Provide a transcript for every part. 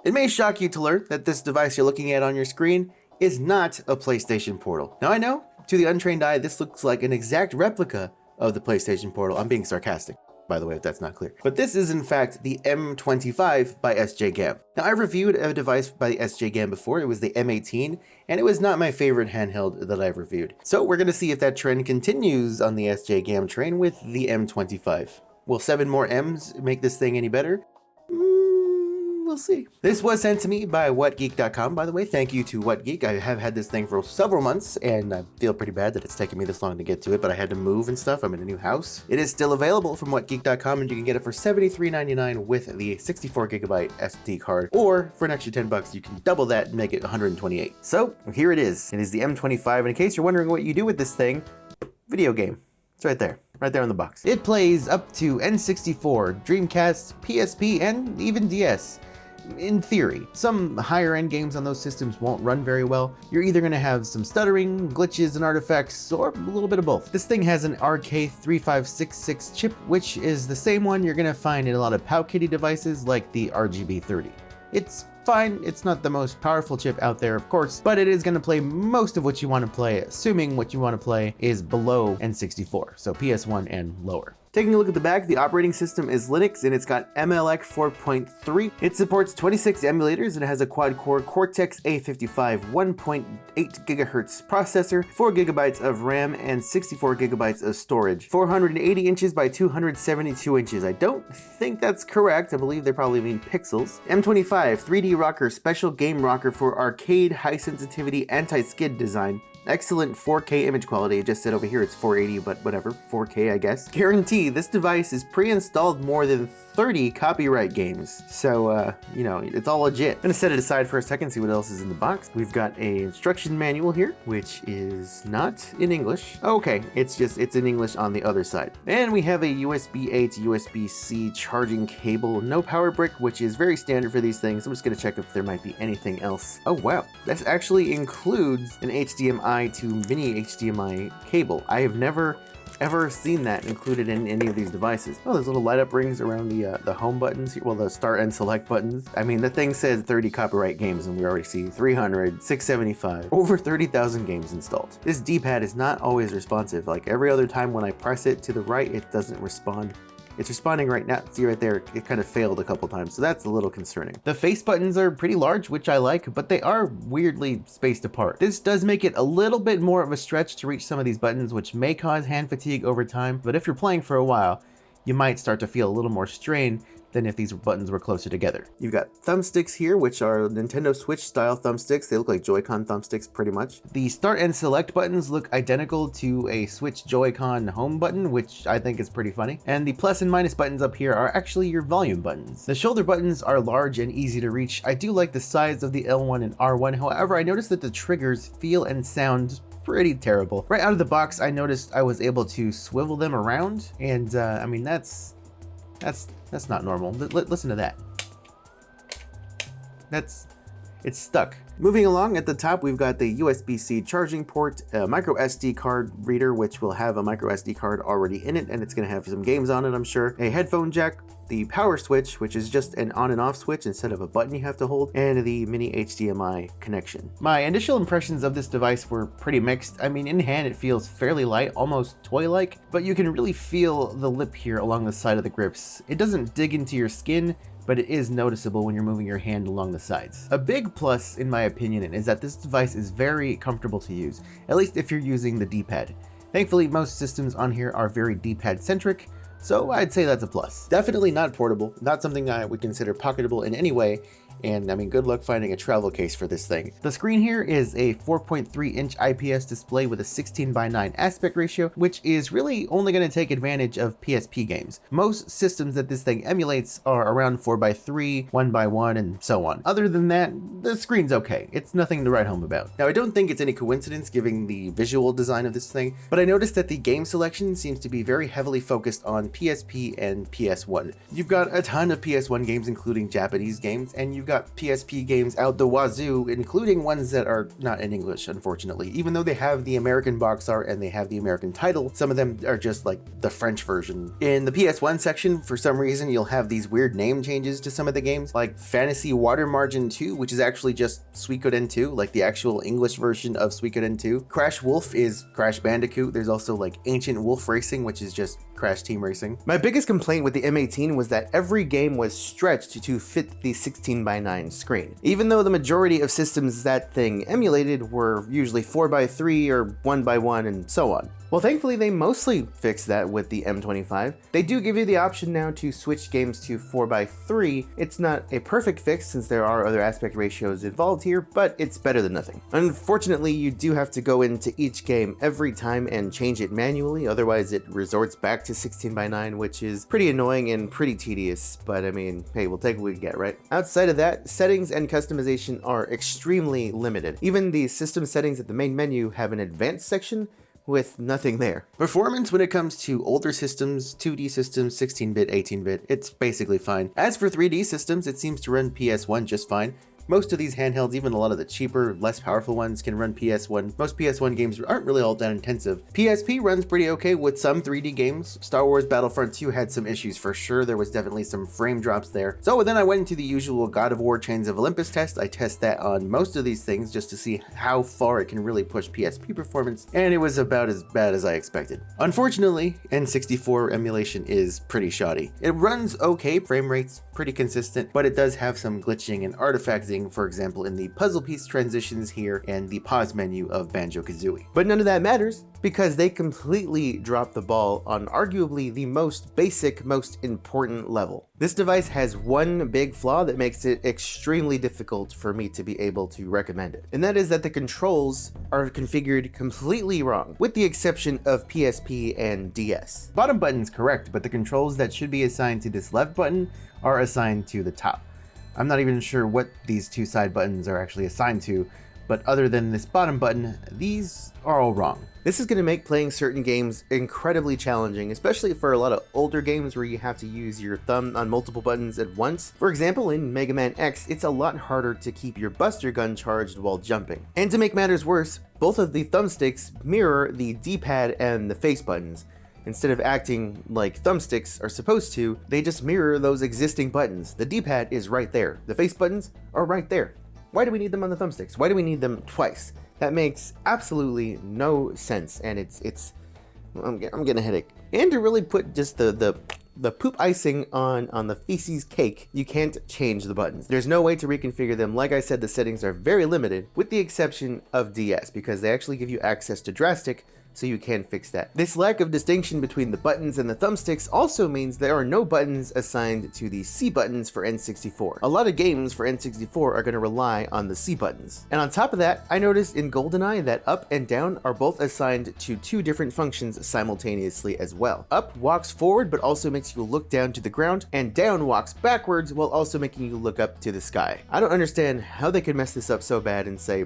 It may shock you to learn that this device you're looking at on your screen is not a PlayStation Portal. Now I know, to the untrained eye, this looks like an exact replica of the PlayStation Portal. I'm being sarcastic, by the way, if that's not clear. But this is in fact the M25 by SJGAM. Now I reviewed a device by the SJGAM before. It was the M18, and it was not my favorite handheld that I've reviewed. So we're gonna see if that trend continues on the SJGAM train with the M25. Will 7 more M's make this thing any better? We'll see. This was sent to me by whatgeek.com, by the way. Thank you to WhatGeek. I have had this thing for several months, and I feel pretty bad that it's taken me this long to get to it, but I had to move and stuff. I'm in a new house. It is still available from whatgeek.com, and you can get it for $73.99 with the 64GB SD card, or for an extra $10, you can double that and make it $128. So here it is. It is the M25, and in case you're wondering what you do with this thing, video game. It's right there. Right there in the box. It plays up to N64, Dreamcast, PSP, and even DS. In theory. Some higher end games on those systems won't run very well. You're either going to have some stuttering, glitches, and artifacts, or a little bit of both. This thing has an RK3566 chip, which is the same one you're going to find in a lot of Powkiddy devices like the RGB30. It's fine, it's not the most powerful chip out there, of course, but it is going to play most of what you want to play, assuming what you want to play is below N64, so PS1 and lower. Taking a look at the back, the operating system is Linux, and it's got MLX 4.3. It supports 26 emulators, and it has a quad-core Cortex A55 1.8 GHz processor, 4 GB of RAM, and 64 GB of storage. 480 inches by 272 inches. I don't think that's correct. I believe they probably mean pixels. M25 3D rocker, special game rocker for arcade, high sensitivity, anti-skid design. Excellent 4K image quality. It just said over here it's 480, but whatever, 4K I guess. Guarantee this device is pre-installed more than 30 copyright games. So, you know, it's all legit. I'm gonna set it aside for a second, see what else is in the box. We've got a instruction manual here, which is not in English. Okay, it's in English on the other side. And we have a USB-A to USB-C charging cable, no power brick, which is very standard for these things. I'm just gonna check if there might be anything else. Oh wow, this actually includes an HDMI to mini HDMI cable. I have never ever seen that included in any of these devices. Oh, there's little light up rings around the home buttons here. Well, the start and select buttons. I mean, the thing says 30 copyright games, and we already see 300, 675, over 30,000 games installed. This D-pad is not always responsive. Like every other time when I press it to the right, it doesn't respond. It's responding right now. See right there, it kind of failed a couple times, so that's a little concerning. The face buttons are pretty large, which I like, but they are weirdly spaced apart. This does make it a little bit more of a stretch to reach some of these buttons, which may cause hand fatigue over time, but if you're playing for a while, you might start to feel a little more strain than if these buttons were closer together. You've got thumbsticks here, which are Nintendo Switch style thumbsticks. They look like Joy-Con thumbsticks pretty much. The start and select buttons look identical to a Switch Joy-Con home button, which I think is pretty funny. And the plus and minus buttons up here are actually your volume buttons. The shoulder buttons are large and easy to reach. I do like the size of the L1 and R1. However, I noticed that the triggers feel and sound pretty terrible. Right out of the box, I noticed I was able to swivel them around, and I mean, that's not normal. Listen to that. It's stuck. Moving along, at the top we've got the USB-C charging port, a micro SD card reader, which will have a micro SD card already in it, and it's going to have some games on it, I'm sure. A headphone jack, the power switch, which is just an on and off switch instead of a button you have to hold, and the mini HDMI connection. My initial impressions of this device were pretty mixed. I mean, in hand it feels fairly light, almost toy-like, but you can really feel the lip here along the side of the grips. It doesn't dig into your skin, but it is noticeable when you're moving your hand along the sides. A big plus, in my opinion, is that this device is very comfortable to use, at least if you're using the D-pad. Thankfully, most systems on here are very D-pad centric, so I'd say that's a plus. Definitely not portable, not something I would consider pocketable in any way, and I mean, good luck finding a travel case for this thing. The screen here is a 4.3-inch IPS display with a 16:9 aspect ratio, which is really only going to take advantage of PSP games. Most systems that this thing emulates are around 4:3, 1:1, and so on. Other than that, the screen's okay. It's nothing to write home about. Now, I don't think it's any coincidence given the visual design of this thing, but I noticed that the game selection seems to be very heavily focused on PSP and PS1. You've got a ton of PS1 games, including Japanese games, and you've you've got PSP games out the wazoo, including ones that are not in English, unfortunately. Even though they have the American box art and they have the American title, some of them are just like the French version. In the PS1 section, for some reason, you'll have these weird name changes to some of the games, like Fantasy Water Margin 2, which is actually just Suikoden 2, like the actual English version of Suikoden 2. Crash Wolf is Crash Bandicoot. There's also like Ancient Wolf Racing, which is just Crash Team Racing. My biggest complaint with the M18 was that every game was stretched to fit the 16:9 screen. Even though the majority of systems that thing emulated were usually 4:3 or 1:1 and so on. Well, thankfully they mostly fixed that with the M25. They do give you the option now to switch games to 4:3. It's not a perfect fix since there are other aspect ratios involved here, but it's better than nothing. Unfortunately, you do have to go into each game every time and change it manually, otherwise it resorts back to 16:9, which is pretty annoying and pretty tedious, but I mean, hey, we'll take what we can get, right? Outside of that, settings and customization are extremely limited. Even the system settings at the main menu have an advanced section with nothing there. Performance when it comes to older systems, 2D systems, 16-bit, 18-bit, it's basically fine. As for 3D systems, it seems to run PS1 just fine. Most of these handhelds, even a lot of the cheaper, less powerful ones, can run PS1. Most PS1 games aren't really all that intensive. PSP runs pretty okay with some 3D games. Star Wars Battlefront 2 had some issues for sure. There was definitely some frame drops there. So then I went into the usual God of War Chains of Olympus test. I test that on most of these things just to see how far it can really push PSP performance, and it was about as bad as I expected. Unfortunately, N64 emulation is pretty shoddy. It runs okay, frame rates pretty consistent, but it does have some glitching and artifacting, for example in the puzzle piece transitions here and the pause menu of Banjo-Kazooie. But none of that matters because they completely dropped the ball on arguably the most basic, most important level. This device has one big flaw that makes it extremely difficult for me to be able to recommend it, and that is that the controls are configured completely wrong, with the exception of PSP and DS. Bottom button's correct, but the controls that should be assigned to this left button are assigned to the top. I'm not even sure what these two side buttons are actually assigned to, but other than this bottom button, these are all wrong. This is going to make playing certain games incredibly challenging, especially for a lot of older games where you have to use your thumb on multiple buttons at once. For example, in Mega Man X, it's a lot harder to keep your Buster Gun charged while jumping. And to make matters worse, both of the thumbsticks mirror the D-pad and the face buttons. Instead of acting like thumbsticks are supposed to, they just mirror those existing buttons. The D-pad is right there. The face buttons are right there. Why do we need them on the thumbsticks? Why do we need them twice? That makes absolutely no sense, and I'm getting a headache. And to really put just the poop icing on the feces cake, you can't change the buttons. There's no way to reconfigure them. Like I said, the settings are very limited, with the exception of DS, because they actually give you access to drastic, so you can fix that. This lack of distinction between the buttons and the thumbsticks also means there are no buttons assigned to the C buttons for N64. A lot of games for N64 are going to rely on the C buttons. And on top of that, I noticed in GoldenEye that up and down are both assigned to two different functions simultaneously as well. Up walks forward but also makes you look down to the ground, and down walks backwards while also making you look up to the sky. I don't understand how they could mess this up so bad and say,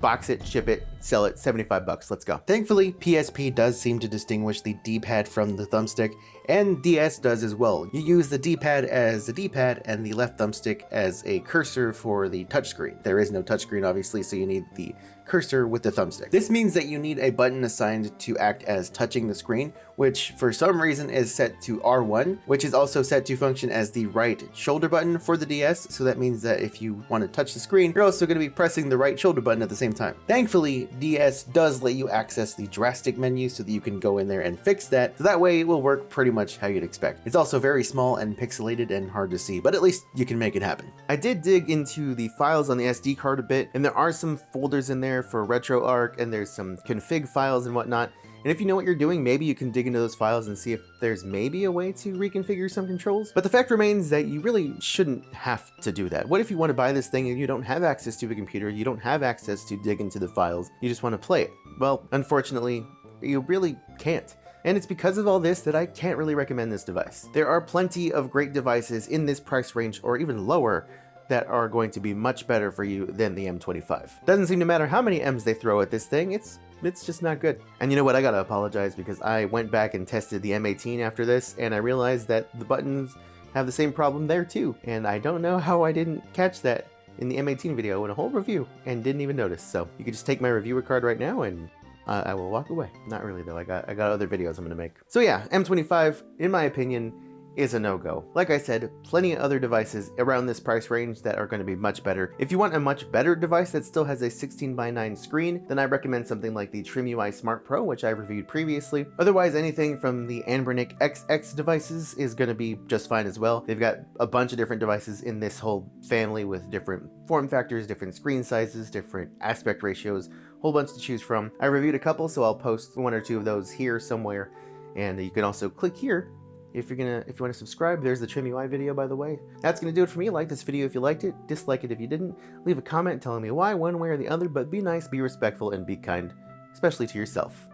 box it, ship it, sell it, $75, let's go. Thankfully, PSP does seem to distinguish the D-pad from the thumbstick, and DS does as well. You use the D-pad as the D-pad and the left thumbstick as a cursor for the touchscreen. There is no touchscreen, obviously, so you need the cursor with the thumbstick. This means that you need a button assigned to act as touching the screen, which for some reason is set to R1, which is also set to function as the right shoulder button for the DS, so that means that if you want to touch the screen, you're also going to be pressing the right shoulder button at the same time. Thankfully, DS does let you access the drastic menu so that you can go in there and fix that, so that way it will work pretty much how you'd expect. It's also very small and pixelated and hard to see, but at least you can make it happen. I did dig into the files on the SD card a bit, and there are some folders in there for RetroArch, and there's some config files and whatnot. And if you know what you're doing, maybe you can dig into those files and see if there's maybe a way to reconfigure some controls. But the fact remains that you really shouldn't have to do that. What if you want to buy this thing and you don't have access to a computer, you don't have access to dig into the files, you just want to play it? Well, unfortunately, you really can't. And it's because of all this that I can't really recommend this device. There are plenty of great devices in this price range or even lower that are going to be much better for you than the M25. Doesn't seem to matter how many M's they throw at this thing, it's just not good. And you know what, I gotta apologize because I went back and tested the M18 after this, and I realized that the buttons have the same problem there too, and I don't know how I didn't catch that in the M18 video in a whole review and didn't even notice. So you can just take my reviewer card right now and I will walk away. Not really though, I got other videos I'm gonna make. So yeah, M25, in my opinion, is a no-go. Like I said, plenty of other devices around this price range that are going to be much better. If you want a much better device that still has a 16:9 screen, then I recommend something like the TrimUI Smart Pro, which I reviewed previously. Otherwise, anything from the Anbernic XX devices is going to be just fine as well. They've got a bunch of different devices in this whole family with different form factors, different screen sizes, different aspect ratios, whole bunch to choose from. I reviewed a couple, so I'll post one or two of those here somewhere, and you can also click here if you want to subscribe. There's the TrimUI video, by the way. That's gonna do it for me. Like this video if you liked it, dislike it if you didn't. Leave a comment telling me why, one way or the other, but be nice, be respectful, and be kind, especially to yourself.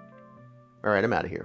Alright, I'm out of here.